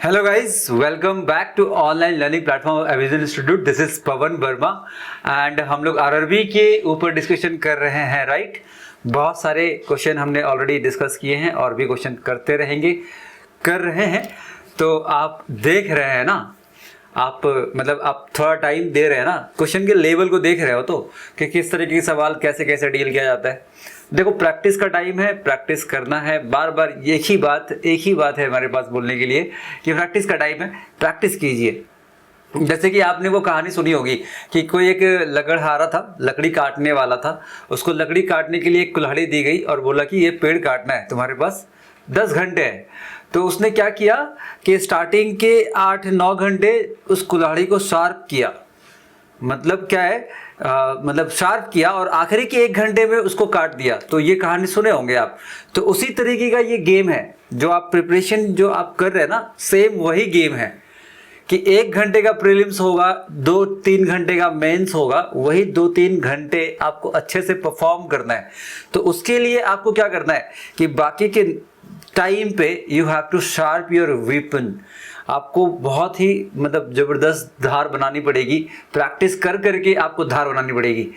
Hello guys, welcome back to online learning platform Avision institute. This is Pawan Verma and हम लोग RRB के ऊपर discussion कर रहे हैं, राइट। बहुत सारे क्वेश्चन हमने ऑलरेडी डिस्कस किए हैं और भी क्वेश्चन करते रहेंगे, कर रहे हैं। तो आप देख रहे हैं ना, आप मतलब आप थोड़ा टाइम दे रहे हैं ना, क्वेश्चन के लेवल को देख रहे हो तो कि किस तरीके के सवाल कैसे कैसे डील किया जाता है। देखो, प्रैक्टिस का टाइम है, प्रैक्टिस करना है। बार बार एक ही बात है हमारे पास बोलने के लिए कि प्रैक्टिस का टाइम है, प्रैक्टिस कीजिए। जैसे कि आपने वो कहानी सुनी होगी कि कोई एक लकड़हारा था, लकड़ी काटने वाला था। उसको लकड़ी काटने के लिए एक कुल्हाड़ी दी गई और बोला कि ये पेड़ काटना है, तुम्हारे पास 10 घंटे हैं। तो उसने क्या किया कि स्टार्टिंग के 8-9 घंटे उस कुल्हाड़ी को शार्प किया। मतलब क्या है, मतलब शार्प किया और आखिरी के 1 घंटे में उसको काट दिया। तो ये कहानी सुने होंगे आप। तो उसी तरीके का ये गेम है, जो आप प्रिपरेशन जो आप कर रहे हैं ना, सेम वही गेम है कि 1 घंटे का प्रीलिम्स होगा, 2-3 घंटे का मेंस होगा। वही 2-3 घंटे आपको अच्छे से परफॉर्म करना है। तो उसके लिए आपको क्या करना है कि बाकी के टाइम पे you have to sharp your weapon. आपको बहुत ही मतलब जबरदस्त धार बनानी पड़ेगी, प्रैक्टिस कर करके आपको धार बनानी पड़ेगी।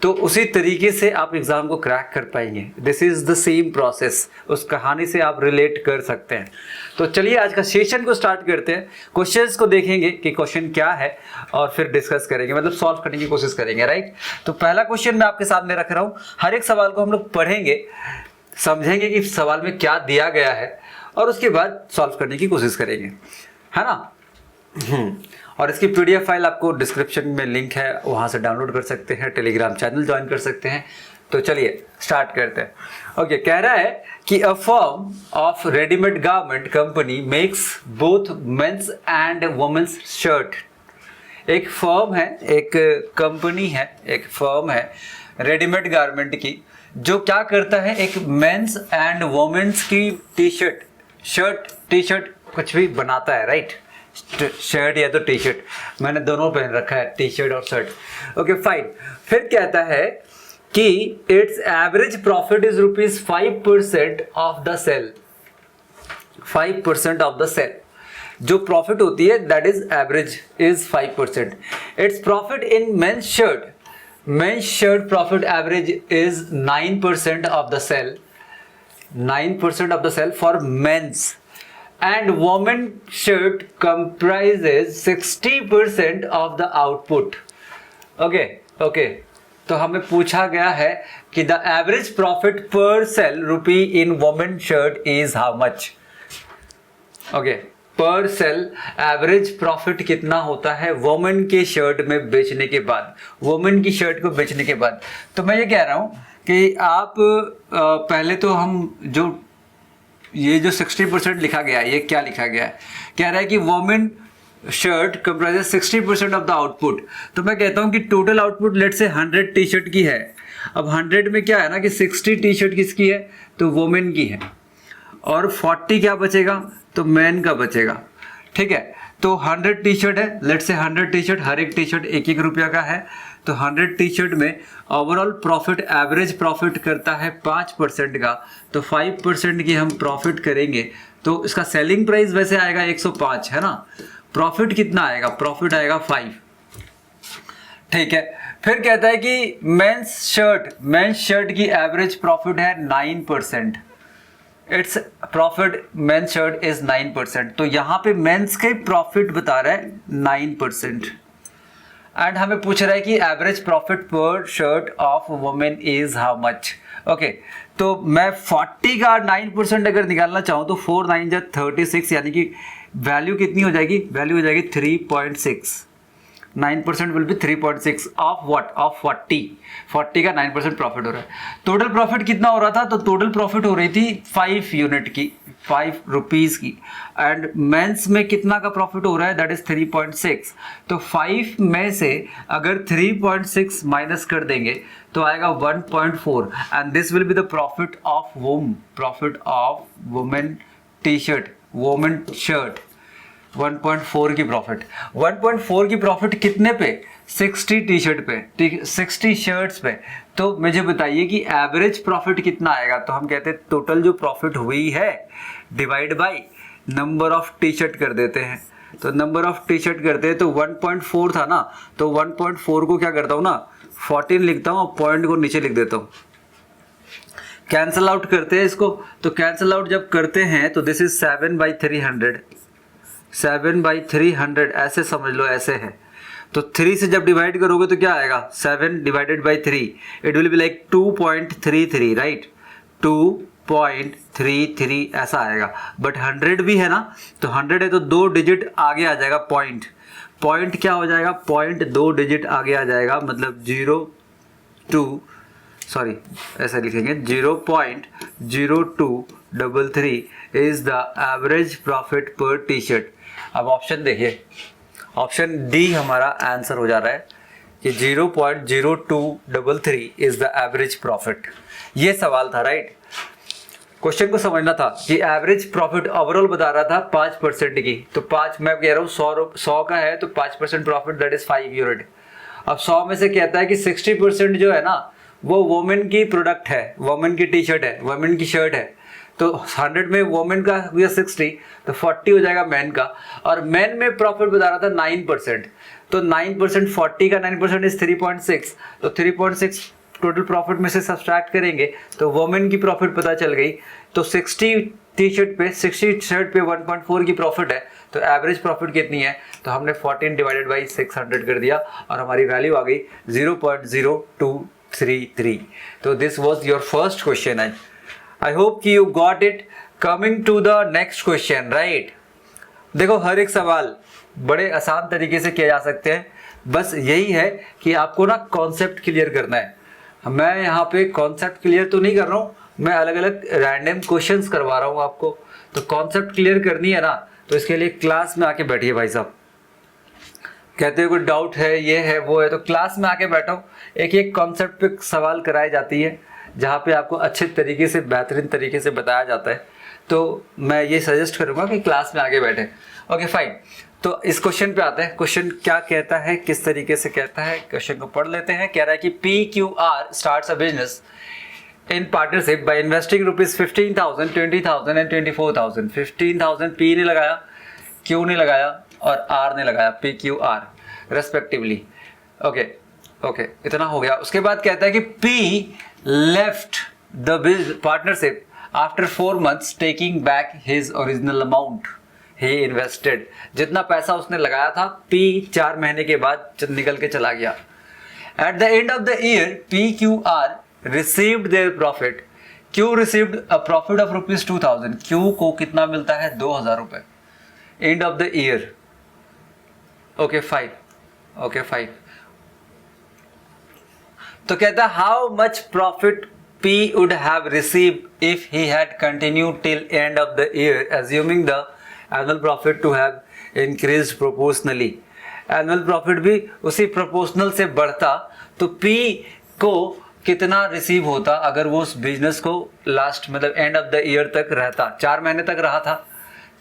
तो उसी तरीके से आप एग्जाम को क्रैक कर पाएंगे। This is the same process. उस कहानी से आप रिलेट कर सकते हैं। तो चलिए आज का सेशन को स्टार्ट करते हैं। क्वेश्चंस को देखेंगे कि क्वेश्चन क्या है और फिर डिस्कस करेंगे, मतलब सॉल्व करने की कोशिश करेंगे, राइट। तो पहला क्वेश्चन मैं आपके सामने रख रहा हूँ। हर एक सवाल को हम लोग पढ़ेंगे, समझेंगे कि सवाल में क्या दिया गया है और उसके बाद सॉल्व करने की कोशिश करेंगे, है ना। और इसकी पीडीएफ फाइल आपको डिस्क्रिप्शन में लिंक है, वहां से डाउनलोड कर सकते हैं, टेलीग्राम चैनल ज्वाइन कर सकते हैं। तो चलिए स्टार्ट करते हैं। ओके, कह रहा है कि a firm of readymade garment company makes both men's and women's shirt. एक फर्म है, एक कंपनी है, एक फर्म है रेडीमेड गारमेंट की, जो क्या करता है, एक मेंस एंड वुमेन्स की टी शर्ट कुछ भी बनाता है, राइट। शर्ट या तो टी शर्ट, मैंने दोनों पहन रखा है, टी शर्ट और शर्ट। Okay fine. फिर कहता है कि it's average profit is ₹5% of the sale. 5% of the sale जो प्रॉफिट होती है, that is average is 5%। It's profit in men's shirt profit average is 9% of the sale, 9% of the sale for men's, and women shirt comprises 60% of the output. Okay. तो हमें पूछा गया है कि the average profit per sell rupee in women shirt is how much? Okay, per sell average profit कितना होता है women के शर्ट में बेचने के बाद, वोमेन की शर्ट को बेचने के बाद। तो मैं ये कह रहा हूं कि आप पहले तो हम जो ये जो 60% लिखा गया है, ये क्या लिखा गया है, कह रहा है कि women shirt comprises 60% of the output. तो मैं कहता हूं कि टोटल आउटपुट लेट से 100 टी शर्ट की है। अब 100 में क्या है ना कि 60 टी शर्ट किसकी है, तो वोमेन की है, और 40 क्या बचेगा, तो मैन का बचेगा, ठीक है। तो 100 टी शर्ट है, लेट से 100 टी शर्ट, हर एक टी शर्ट 1-1 रुपया का है। तो 100 टी शर्ट में ओवरऑल प्रॉफिट, एवरेज प्रॉफिट करता है 5% का। तो 5% की हम प्रॉफिट करेंगे तो इसका सेलिंग प्राइस वैसे आएगा 105, है ना। प्रॉफिट कितना आएगा, प्रॉफिट आएगा 5, ठीक है। फिर कहता है कि मेंस शर्ट की एवरेज प्रॉफिट है 9%। It's profit men's shirt is 9%। तो यहां पे मेंस के प्रॉफिट बता रहा है 9%। एंड हमें पूछ रहा है कि एवरेज प्रॉफिट पर shirt of women is how much. Okay, तो मैं 40 का 9% अगर निकालना चाहूँ तो 4 9 जा 36, यानी कि वैल्यू कितनी हो जाएगी, वैल्यू हो जाएगी 3.6। 9% will be 3.6 of what, of 40 का 9% प्रॉफिट हो रहा है। टोटल प्रॉफिट कितना हो रहा था, तो टोटल प्रॉफिट हो रही थी 5 यूनिट की, 5 रुपीज की। एंड मेंस में कितना का प्रॉफिट हो रहा है, दैट इज 3.6। तो 5 में से अगर 3.6 माइनस कर देंगे तो आएगा 1.4 and this will be the profit of women T shirt, women shirt. 1.4 की प्रॉफिट, 1.4 की प्रॉफिट कितने पे, 60 टी शर्ट पे, 60 शर्ट्स पे। तो मुझे बताइए कि एवरेज प्रॉफिट कितना आएगा। तो हम कहते हैं टोटल जो प्रॉफिट हुई है divide by number of T shirt कर देते हैं। तो नंबर ऑफ टी शर्ट करते हैं तो 1.4 था ना, तो 1.4 को क्या करता हूँ ना 14 लिखता हूँ और पॉइंट को नीचे लिख देता हूँ। कैंसल आउट करते हैं इसको, तो कैंसल आउट जब करते हैं तो दिस इज 7/300, 7/300 ऐसे समझ लो, ऐसे है। तो 3 से जब डिवाइड करोगे तो क्या आएगा 7 divided by 3, it will be like 2.33, right, 2.33 ऐसा आएगा। बट 100 भी है ना, तो 100 है तो 2 डिजिट आगे आ जाएगा पॉइंट, पॉइंट क्या हो जाएगा, पॉइंट 2 डिजिट आगे आ जाएगा, मतलब 0.2 सॉरी ऐसा लिखेंगे 0.0233 इज द एवरेज प्रॉफिट पर टी शर्ट। अब ऑप्शन देखिए, ऑप्शन डी हमारा आंसर हो जा रहा है कि 0.0233 इज द एवरेज प्रॉफिट। ये सवाल था, राइट। क्वेश्चन को समझना था कि एवरेज प्रॉफिट ओवरऑल बता रहा था 5% की, तो 5 मैं कह रहा हूँ 100 का है तो 5% प्रॉफिट दैट इज 5 यूनिट। अब 100 में से कहता है कि 60% जो है ना वो वोमेन की प्रोडक्ट है, वोमेन की टी शर्ट है, वोमेन की शर्ट है, तो 100 में वोमेन का हुआ 60, तो 40 हो जाएगा मैन का। और मैन में प्रॉफिट बता रहा था 9%, तो 9% 40 का 9% इज 3.6, तो 3.6 टोटल प्रॉफिट में से सब्सट्रैक्ट करेंगे तो वोमेन की प्रॉफिट पता चल गई। तो 60 टी शर्ट पे 60 शर्ट पे 1.4 की प्रॉफिट है, तो एवरेज प्रॉफिट कितनी है, तो हमने 14 डिवाइडेड बाई 600 कर दिया और हमारी वैल्यू आ गई 0.0233। तो this was your first question. I hope कि you got it. Coming to the next question, right. देखो हर एक सवाल बड़े आसान तरीके से किए जा सकते हैं, बस यही है कि आपको ना कॉन्सेप्ट क्लियर करना है। मैं यहाँ पे कॉन्सेप्ट क्लियर तो नहीं कर रहा हूँ, मैं अलग अलग रैंडम क्वेश्चंस करवा रहा हूँ आपको। तो कॉन्सेप्ट क्लियर करनी है ना, तो इसके लिए क्लास में आके बैठिए भाई साहब। कहते हो कोई डाउट है, ये है वो है, तो क्लास में आके बैठो, एक एक कॉन्सेप्ट पे सवाल कराई जाती है जहाँ पे आपको अच्छे तरीके से बेहतरीन तरीके से बताया जाता है। तो मैं ये सजेस्ट करूँगा कि क्लास में आके बैठे। ओके फाइन, तो इस क्वेश्चन पे आते हैं। क्वेश्चन क्या कहता है, किस तरीके से कहता है, क्वेश्चन को पढ़ लेते हैं। कह रहा है कि PQR starts a business in partnership by investing ₹15,000, 20,000 and 24,000। 15,000 P ने लगाया, Q ने लगाया और R ने लगाया, PQR रेस्पेक्टिवली। ओके ओके, इतना हो गया। उसके बाद कहता है कि P left the partnership after 4 months taking back his original amount he invested. जितना पैसा उसने लगाया था, P 4 महीने के बाद निकल के चला गया। At the end of the year PQR received their profit. Q received a profit of ₹2,000. Q को कितना मिलता है, 2,000 रुपए end of the year. Okay fine, okay fine. तो कहता है how much profit P would have received if he had continued till end of the year, assuming the annual profit to have increased proportionally. Annual profit भी उसी proportional से बढ़ता, तो P को कितना रिसीव होता अगर वो उस बिजनेस को लास्ट मतलब एंड ऑफ द ईयर तक रहता। 4 महीने तक रहा था,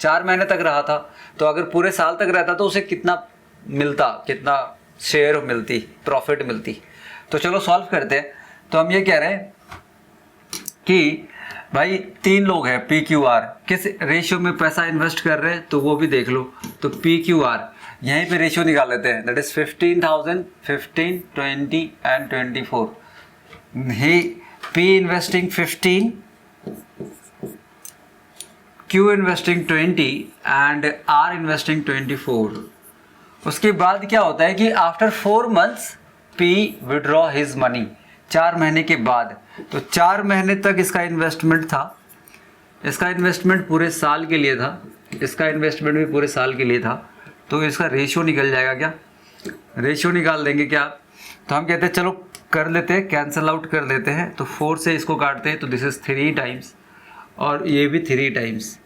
4 महीने तक रहा था, तो अगर पूरे साल तक रहता तो उसे कितना मिलता, कितना शेयर मिलती, प्रॉफिट मिलती। तो चलो सॉल्व करते हैं। तो हम ये कह रहे हैं कि भाई 3 लोग हैं, PQR किस रेशियो में पैसा इन्वेस्ट कर रहे हैं तो वो भी देख लो। तो PQR यहीं पे रेशियो निकाल लेते हैं, that is 15,000, 15, 20 and 24। He P investing 15, Q investing 20 and R investing 24। उसके बाद क्या होता है कि after 4 months P withdraw his money, 4 महीने के बाद। तो 4 महीने तक इसका इन्वेस्टमेंट था, इसका इन्वेस्टमेंट पूरे साल के लिए था, इसका इन्वेस्टमेंट भी पूरे साल के लिए था। तो इसका रेशियो निकल जाएगा, क्या रेशियो निकाल देंगे क्या। तो हम कहते हैं चलो कर लेते हैं, कैंसल आउट कर लेते हैं। तो 4 से इसको काटते हैं तो दिस इज 3 टाइम्स और ये भी 3 टाइम्स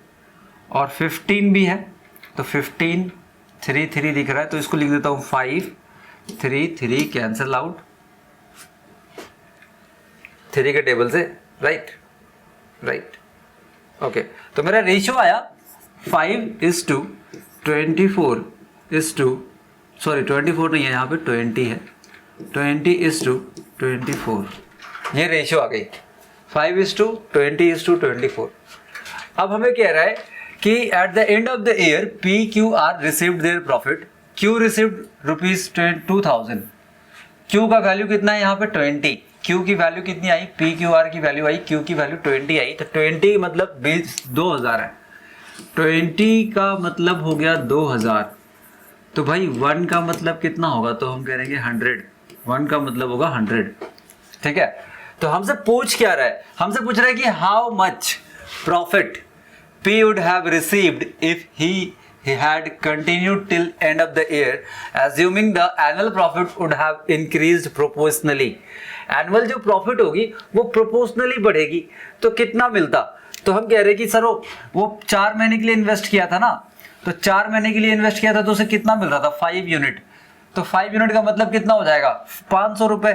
और 15 भी है, तो 15 3 3 दिख रहा है, तो इसको लिख देता हूँ 5 3 3 कैंसल आउट 3 के टेबल से, राइट राइट। ओके, तो मेरा रेशियो आया 5:24 सॉरी 24 नहीं है यहाँ पे, 20 है, 20:24 ये रेशियो आ गई, 5:20:24। अब हमें कह रहा है कि at the end of the year P Q R received their profit, Q received ₹2000, Q का वैल्यू कितना है यहाँ पे 20, क्यू की वैल्यू कितनी आई, पी क्यू आर की वैल्यू आई, क्यू की वैल्यू 20 आई, तो 20 मतलब 2000 है, 20 का मतलब हो गया 2000, तो भाई 1 का मतलब कितना होगा, तो हम करेंगे 100, 1 का मतलब होगा 100, ठीक है। तो हमसे पूछ क्या रहा है, हमसे पूछ रहा है कि how much profit P would have received if he had continued till end of the year, assuming the annual profit would have increased proportionally. Annual जो profit होगी वो proportionally बढ़ेगी, तो कितना मिलता, तो हम कह रहे हैं कि सर वो 4 महीने के लिए इन्वेस्ट किया था ना, तो 4 महीने के लिए इन्वेस्ट किया था तो उसे कितना मिल रहा था, 5 यूनिट, तो 5 यूनिट का मतलब कितना हो जाएगा, 500 रुपए,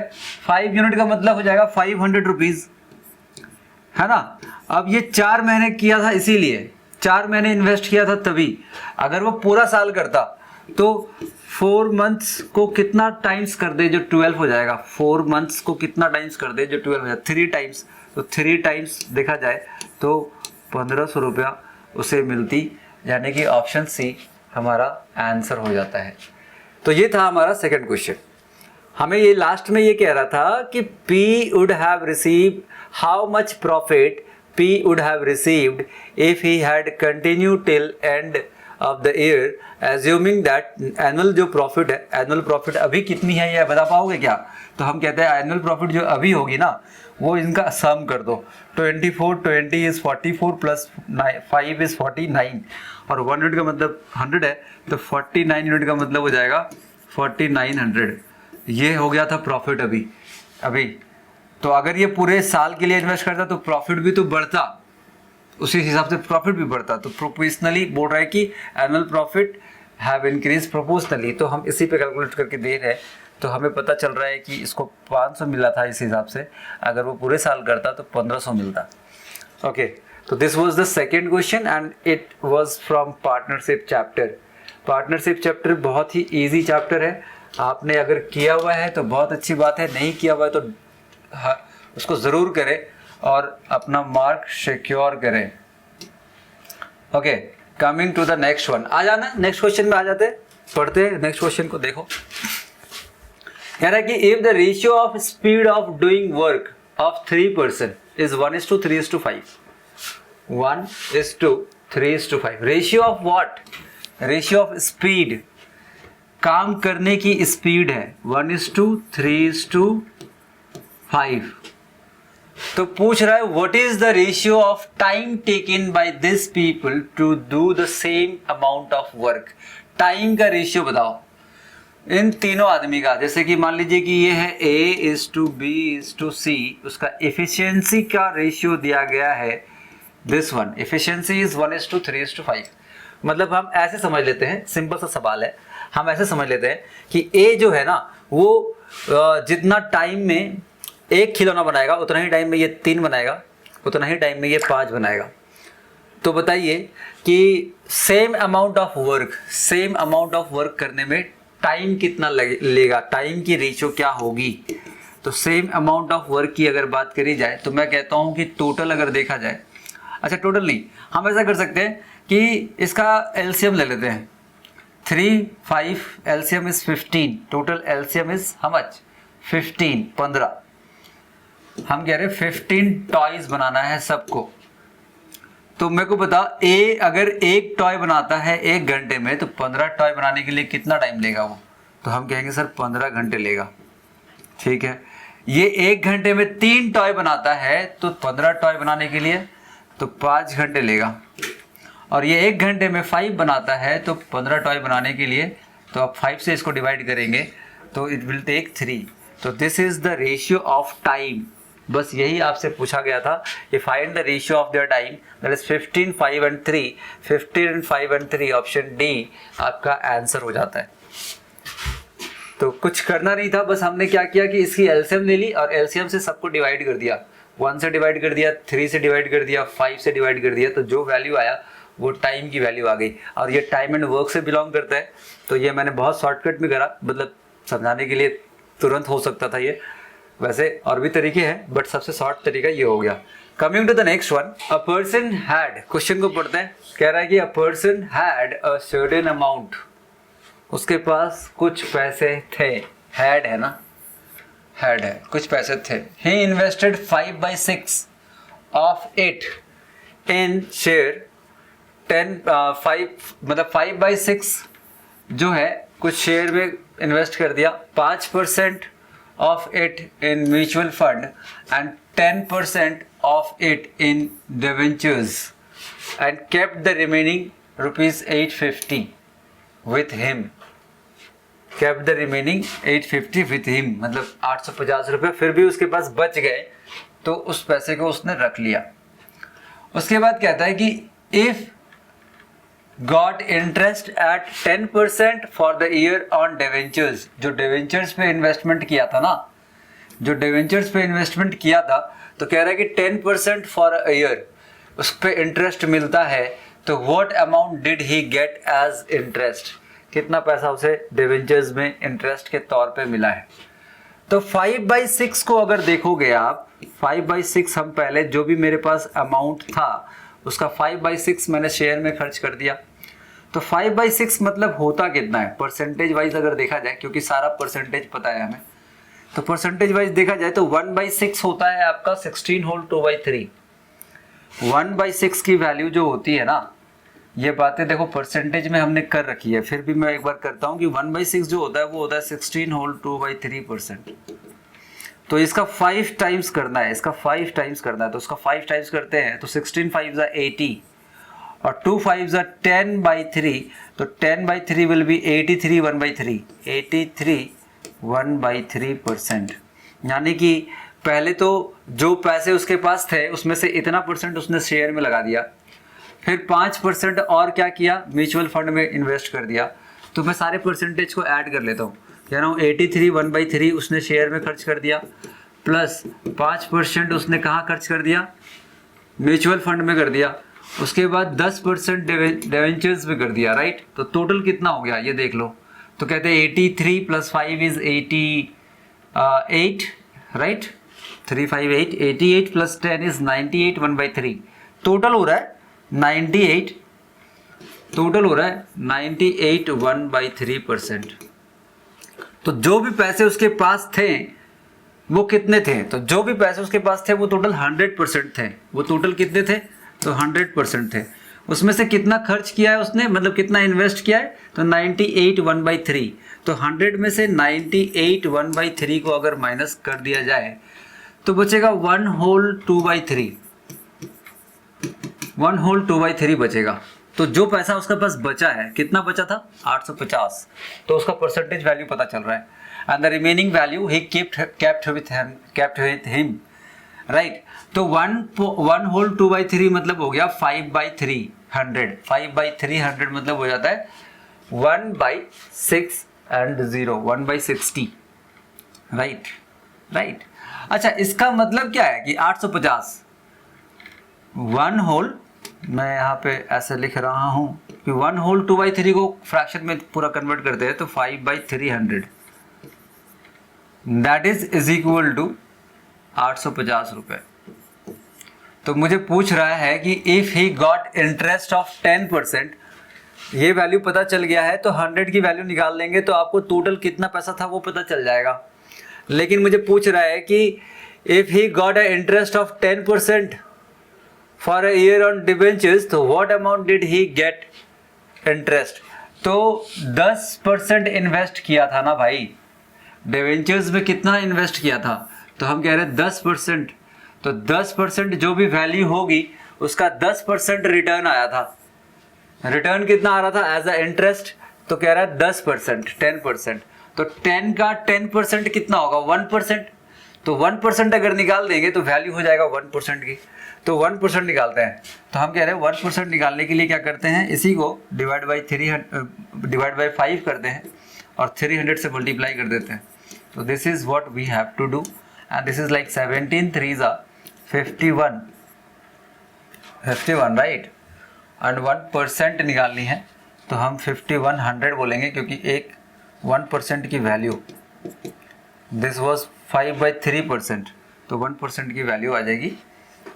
5 यूनिट का मतलब हो जाएगा 500 रुपीज, है ना। अब ये 4 महीने किया था, इसीलिए 4 महीने इन्वेस्ट किया था तभी, अगर वो पूरा साल करता तो 4 मंथ्स को कितना टाइम्स कर दे जो 12 हो जाएगा, 4 मंथ्स को कितना टाइम्स कर दे जो 12 हो जाएगा, 3 टाइम्स, तो 3 टाइम्स देखा जाए तो 1500 रुपया उसे मिलती, यानी कि ऑप्शन सी हमारा आंसर हो जाता है। तो ये था हमारा सेकंड क्वेश्चन। हमें ये लास्ट में ये कह रहा था कि P would have received how much profit P would have received if he had continued till end of the year, assuming that annual जो प्रॉफिट है, एनुअल प्रॉफिट अभी कितनी है ये बता पाओगे क्या, तो हम कहते हैं एनुअल प्रॉफिट जो अभी होगी ना वो इनका सम कर दो, 20 is 44 प्लस 5 is 49, और 1 यूनिट का मतलब 100 है, तो 49 यूनिट का मतलब हो जाएगा 4900, ये हो गया था प्रॉफिट अभी। तो अगर ये पूरे साल के लिए इन्वेस्ट करता तो प्रॉफिट भी तो बढ़ता, उसी हिसाब से प्रॉफिट भी बढ़ता, तो प्रोपोर्शनली बोल रहा है कि annual profit have increase proportionally, तो हम इसी पे कैलकुलेट करके दे रहे हैं, तो हमें पता चल रहा है कि इसको 500 मिला था इस हिसाब से, अगर वो पूरे साल करता तो 1500 मिलता। ओके, तो this was the second question and it was from partnership chapter. Partnership chapter बहुत ही ईजी चैप्टर है, आपने अगर किया हुआ है तो बहुत अच्छी बात है, नहीं किया हुआ है तो उसको ज़रूर करें और अपना मार्क सिक्योर करें। Okay, coming to the next one, आ जाना नेक्स्ट क्वेश्चन में आ जाते हैं, पढ़ते हैं नेक्स्ट क्वेश्चन को। देखो कह रहा है कि if the ratio of speed of doing work of 3 person is 1:3:5, 1:3:5, ratio of what, ratio of speed, काम करने की स्पीड है 1:3:5, तो पूछ रहा है what is the ratio of time taken by this people to do the same amount of work. Time का ratio बताओ इन तीनों आदमी का, जैसे कि मान लीजिए कि ये है A:B:C, उसका एफिशिएंसी का रेशियो दिया गया है दिस वन, एफिशिएंसी इज 1:3:5। मतलब हम ऐसे समझ लेते हैं, सिंपल सा सवाल है, हम ऐसे समझ लेते हैं कि A जो है ना वो जितना टाइम में 1 खिलौना बनाएगा उतना ही टाइम में ये 3 बनाएगा, उतना ही टाइम में ये 5 बनाएगा। तो बताइए कि सेम अमाउंट ऑफ वर्क करने में टाइम कितना लेगा, टाइम की रेशियो क्या होगी। तो सेम अमाउंट ऑफ वर्क की अगर बात करी जाए तो मैं कहता हूँ कि टोटल अगर देखा जाए, अच्छा टोटल नहीं, हम ऐसा कर सकते हैं कि इसका एलसीएम ले लेते हैं, 3, 5, LCM is 15, total LCM is how much, 15। हम कह रहे हैं 15 टॉयज बनाना है सबको, तो मेरे को बता ए अगर एक टॉय बनाता है 1 घंटे में तो 15 टॉय बनाने के लिए कितना टाइम लेगा वो, तो हम कहेंगे सर 15 घंटे लेगा। ठीक है, ये 1 घंटे में 3 टॉय बनाता है तो 15 टॉय बनाने के लिए तो 5 घंटे लेगा, और ये 1 घंटे में 5 बनाता है तो 15 टॉय बनाने के लिए, तो आप 5 से इसको डिवाइड करेंगे तो इट विल टेक 3। तो this is the ratio of time, बस यही आपसे पूछा गया था कि find the ratio of their time, that is 15, 5 and 3, 15, 5 and 3, option D आपका आंसर हो जाता है। तो कुछ करना नहीं था, बस हमने क्या किया कि इसकी एलसीएम ले ली और एलसीएम से सबको डिवाइड कर दिया, 1 से डिवाइड कर दिया, 3 से डिवाइड कर दिया, 5 से डिवाइड कर दिया, तो जो वैल्यू आया वो टाइम की वैल्यू आ गई। और ये टाइम एंड वर्क से बिलोंग करता है, तो ये मैंने बहुत शॉर्टकट में करा, मतलब समझाने के लिए तुरंत हो सकता था ये, वैसे और भी तरीके हैं बट सबसे शॉर्ट तरीका ये हो गया। Coming to the next one, a person had, question को पढ़ते हैं, कह रहा है कि a person had a certain amount, उसके पास कुछ पैसे थे, हैड है ना, हैड है, कुछ पैसे थे। He invested 5/6 of it in share 5/6 जो है कुछ शेयर में इन्वेस्ट कर दिया, 5% of it in mutual fund and 10% of it in debentures and kept the remaining ₹850 with him. Kept the remaining 850 with him, मतलब 850 रुपये फिर भी उसके पास बच गए, तो उस पैसे को उसने रख लिया। उसके बाद कहता है कि if got interest eight 10% for the year on debentures, जो डिवेंचर्स पे इन्वेस्टमेंट किया था ना, जो डिवेंचर्स पे इन्वेस्टमेंट किया था, तो कह रहा है कि 10% फॉर अ ईयर उस पे इंटरेस्ट मिलता है, तो what amount did he get as interest, कितना पैसा उसे डिवेंचर्स में इंटरेस्ट के तौर पे मिला है। तो 5/6 को अगर देखोगे आप, 5/6 हम पहले जो भी मेरे पास अमाउंट था उसका 5/6 मैंने शेयर में खर्च कर दिया, तो 5/6 मतलब होता कितना है परसेंटेज वाइज अगर देखा जाए, क्योंकि सारा परसेंटेज पता है हमें, तो परसेंटेज वाइज देखा जाए तो 1/6 होता है आपका 16 होल 2/3। 1/6 की वैल्यू जो होती है ना, ये बातें देखो परसेंटेज में हमने कर रखी है, फिर भी मैं एक बार करता हूँ कि 1/6 जो होता है वो होता है 16 होल 2/3%। तो इसका 5 टाइम्स करना है, इसका 5 टाइम्स करना है, तो उसका 5 टाइम्स करते हैं तो 16 5 80 और 2 5 10/3, तो 10/3 विल बी 83 1/3, 83 1/3%। यानी कि पहले तो जो पैसे उसके पास थे उसमें से इतना परसेंट उसने शेयर में लगा दिया, फिर 5% और क्या किया, म्यूचुअल फंड में इन्वेस्ट कर दिया। तो मैं सारे परसेंटेज को ऐड कर लेता हूँ, कह रहा हूँ 83 1/3 उसने शेयर में खर्च कर दिया, प्लस 5% उसने कहाँ खर्च कर दिया, म्यूचुअल फंड में कर दिया, उसके बाद 10% डिवेंचर्स में कर दिया, राइट। तो टोटल कितना हो गया ये देख लो, तो कहते हैं 83 + 5 इज 88, राइट, 358, 88 + 10 इज 98 1/3, टोटल हो रहा है 98, टोटल हो रहा है 98 1/3%। तो जो भी पैसे उसके पास थे वो कितने थे, तो जो भी पैसे उसके पास थे वो टोटल 100% थे, वो टोटल कितने थे, तो 100% थे। उसमें से कितना खर्च किया है उसने, मतलब कितना इन्वेस्ट किया है, तो 98 1/3, तो 100 में से 98 1/3 को अगर माइनस कर दिया जाए तो बचेगा 1 होल 2/3, 1 होल 2/3 बचेगा। तो जो पैसा उसके पास बचा है, कितना बचा था 850, तो उसका परसेंटेज वैल्यू पता चल रहा है, and the remaining value he kept with him, right. तो 1 होल 2/3 मतलब हो गया 5/3 100, 5/300 मतलब हो जाता है 1/6 and 0, 1/60, राइट, राइट। अच्छा, इसका मतलब क्या है कि 850 1 होल, मैं यहाँ पे ऐसे लिख रहा हूँ कि 1 होल 2/3 को फ्रैक्शन में पूरा कन्वर्ट करते हैं तो 5/300, दैट इज इक्वल टू 850 रुपये। तो मुझे पूछ रहा है कि if he got interest of 10%, ये वैल्यू पता चल गया है तो 100 की वैल्यू निकाल लेंगे तो आपको टोटल कितना पैसा था वो पता चल जाएगा। लेकिन मुझे पूछ रहा है कि if he got a interest of 10% for a year on debentures, तो what amount did he get interest. तो 10% इन्वेस्ट किया था ना भाई, डिबेंचर्स में कितना इन्वेस्ट किया था, तो हम कह रहे हैं 10%, तो 10% जो भी वैल्यू होगी उसका 10% रिटर्न आया था। रिटर्न कितना आ रहा था एज अ इंटरेस्ट, तो कह रहा है 10%, 10%, तो 10 का 10% कितना होगा 1%, तो 1% अगर निकाल देंगे तो वैल्यू हो जाएगा 1% की, तो 1% निकालते हैं। तो हम कह रहे हैं 1% निकालने के लिए क्या करते हैं, इसी को डिवाइड बाई 5 करते हैं और 300 से मल्टीप्लाई कर देते हैं। तो this is what we have to do, and this is like 17 3s are 51, right, and 1% निकालनी है तो हम 5100 बोलेंगे, क्योंकि एक 1% की वैल्यू, दिस वाज 5/3%, तो 1% की वैल्यू आ जाएगी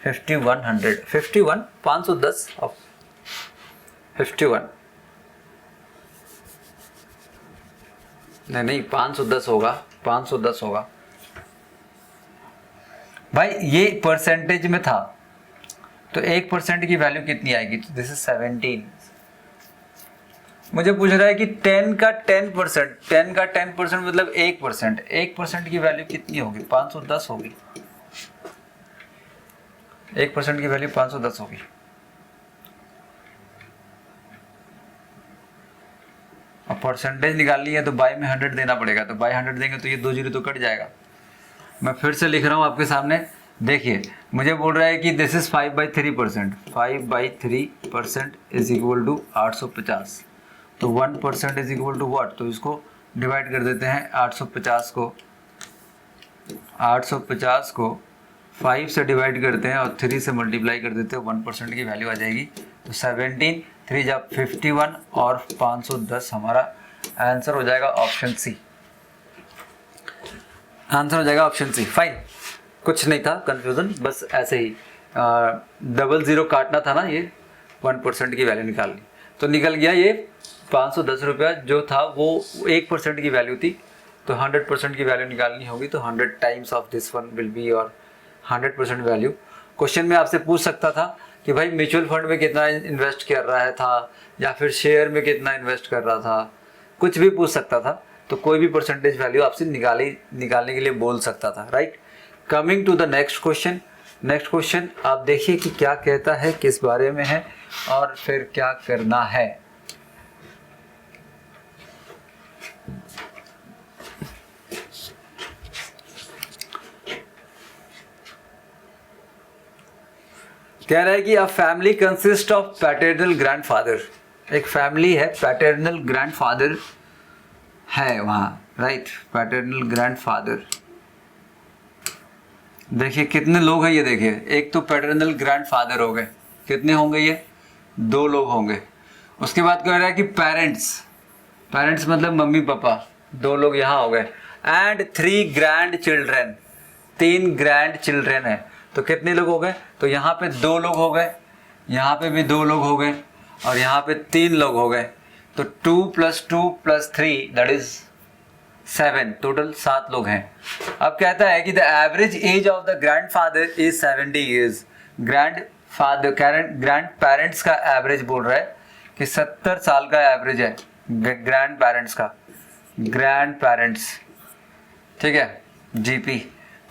5100 51 510 ऑफ 51 नहीं 510 होगा 510 होगा भाई, ये परसेंटेज में था तो 1% की वैल्यू कितनी आएगी? तो दिस इज 17। मुझे पूछ रहा है कि 10 का 10% मतलब 1%, 1% की वैल्यू कितनी होगी? 510 होगी। 1% की वैल्यू 510 होगी। अब परसेंटेज निकालनी है तो बाई में 100 देना पड़ेगा, तो बाई 100 देंगे तो ये 2 जीरो तो कट जाएगा। मैं फिर से लिख रहा हूँ आपके सामने, देखिए मुझे बोल रहा है कि this is 5/3%, 5/3% is equal to 850। तो 1% इज इक्वल टू व्हाट? तो इसको डिवाइड कर देते हैं 850 को 5 से डिवाइड करते हैं और 3 से मल्टीप्लाई कर देते हैं, 1% की वैल्यू आ जाएगी। तो 17 3 जा 51 और 510 हमारा आंसर हो जाएगा ऑप्शन सी। आंसर हो जाएगा ऑप्शन सी। फाइन, कुछ नहीं था कंफ्यूजन, बस ऐसे ही 00 काटना था ना, ये 1% की वैल्यू निकालनी, तो निकल गया। ये 510 रुपया जो था वो 1% की वैल्यू थी, तो 100% की वैल्यू निकालनी होगी, तो 100 times of this one will be और 100% वैल्यू। क्वेश्चन में आपसे पूछ सकता था कि भाई म्यूचुअल फंड में कितना इन्वेस्ट कर रहा था या फिर शेयर में कितना इन्वेस्ट कर रहा था, कुछ भी पूछ सकता था, तो कोई भी परसेंटेज वैल्यू आपसे निकालने के लिए बोल सकता था, right. Coming to the next question. Next question आप देखिए कि क्या कहता है, किस बारे में है और फिर क्या करना है। कह रहा है कि a family consist of paternal grandfather. एक फैमिली है, पैटर्नल ग्रैंडफादर है वहां, राइट, पैटर्नल ग्रैंडफादर। देखिए कितने लोग हैं, ये देखिए, एक तो पैटर्नल ग्रैंडफादर हो गए, कितने होंगे ये? 2 लोग होंगे। उसके बाद कह रहा है कि पेरेंट्स मतलब मम्मी पापा, 2 लोग यहाँ हो गए, and 3 grand children, 3 grand children है, तो कितने लोग हो गए? तो यहाँ पे 2 लोग हो गए, यहाँ पे भी 2 लोग हो गए और यहाँ पे 3 लोग हो गए, तो 2 + 2 + 3 दैट इज 7, टोटल 7 लोग हैं। अब कहता है कि the average age of the grandfather is 70 years. Grand parents का एवरेज बोल रहा है कि 70 साल का एवरेज है ग्रैंड पेरेंट्स, ठीक है, जीपी।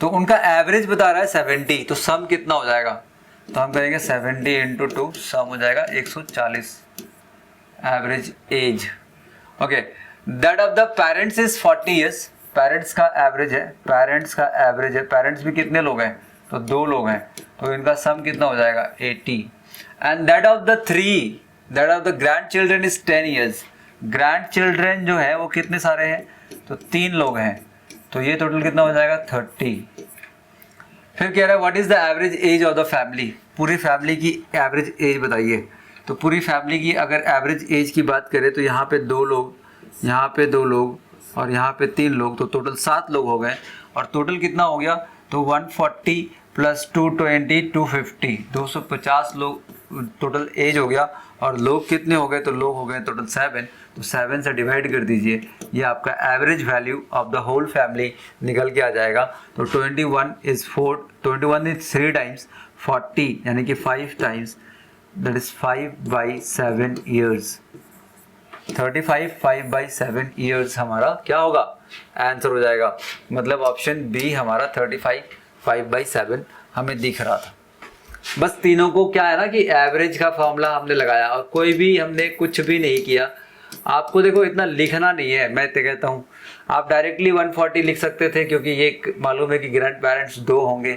तो उनका एवरेज बता रहा है 70, तो सम कितना हो जाएगा? तो हम करेंगे 70 × 2, सम हो जाएगा 140 average age. Okay, that of the parents is 40 years. Parents का एवरेज है, पेरेंट्स भी कितने लोग हैं? तो 2 लोग हैं, तो इनका सम कितना हो जाएगा? 80। And that of the grand children is 10 years. Grand children जो है वो कितने सारे हैं? तो 3 लोग हैं, तो ये टोटल कितना हो जाएगा? 30। फिर कह रहा है what is the average age of the family. पूरी फैमिली की एवरेज एज बताइए। तो पूरी फैमिली की अगर एवरेज एज की बात करें तो यहाँ पे 2 लोग, यहाँ पे 2 लोग और यहाँ पे 3 लोग, तो टोटल 7 लोग हो गए। और टोटल कितना हो गया? तो 140 + 220 250, 250 लोग टोटल एज हो गया। और लोग कितने हो गए? तो लोग हो गए टोटल 7, तो 7 से डिवाइड कर दीजिए, ये आपका average value of the whole family निकल के आ जाएगा। तो 21 इज 3 टाइम्स 40, यानी कि 5 times, that is 5/7 years. 35 5/7 years हमारा क्या होगा? आंसर हो जाएगा। मतलब ऑप्शन बी हमारा 35 5/7 हमें दिख रहा था। बस तीनों को क्या है ना कि एवरेज का फॉर्मूला हमने लगाया और कोई भी हमने कुछ भी नहीं किया। आपको देखो इतना लिखना नहीं है, मैं तो कहता हूँ आप डायरेक्टली 140 लिख सकते थे, क्योंकि ये मालूम है कि ग्रैंड पेरेंट्स 2 होंगे,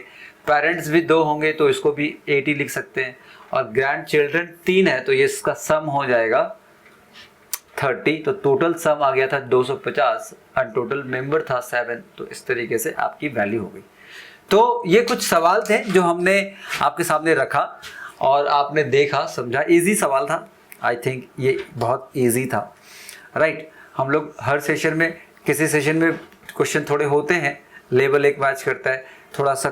पेरेंट्स भी 2 होंगे, तो इसको भी 80 लिख सकते हैं। और ग्रैंड चिल्ड्रन 3 है, तो ये इसका सम हो जाएगा 30, तो टोटल सम आ गया था 250 और टोटल मेंबर था 7, तो इस तरीके से आपकी वैल्यू हो गई। तो ये कुछ सवाल थे जो हमने आपके सामने रखा और आपने देखा, समझा। इजी सवाल था, आई थिंक ये बहुत इजी था, राइट। हम लोग हर सेशन में, किसी सेशन में क्वेश्चन थोड़े होते हैं, लेवल 1 मैच करता है, थोड़ा सा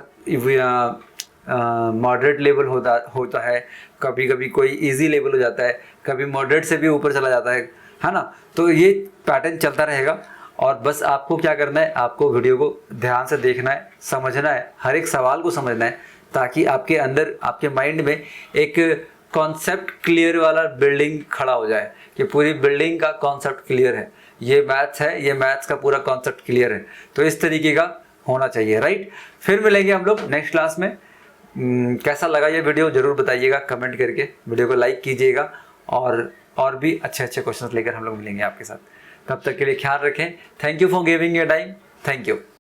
मॉडरेट लेवल होता है, कभी कभी कोई इजी लेवल हो जाता है, कभी मॉडरेट से भी ऊपर चला जाता है ना। तो ये पैटर्न चलता रहेगा और बस आपको क्या करना है, आपको वीडियो को ध्यान से देखना है, समझना है, हर एक सवाल को समझना है, ताकि आपके अंदर, आपके माइंड में एक कॉन्सेप्ट क्लियर वाला बिल्डिंग खड़ा हो जाए कि पूरी बिल्डिंग का कॉन्सेप्ट क्लियर है, ये मैथ्स है, ये मैथ्स का पूरा कॉन्सेप्ट क्लियर है। तो इस तरीके का होना चाहिए, राइट। फिर मिलेंगे हम लोग नेक्स्ट क्लास में। कैसा लगा ये वीडियो ज़रूर बताइएगा कमेंट करके, वीडियो को लाइक कीजिएगा और भी अच्छे अच्छे क्वेश्चंस लेकर हम लोग मिलेंगे आपके साथ। तब तक के लिए ख्याल रखें। Thank you for giving your time. Thank you.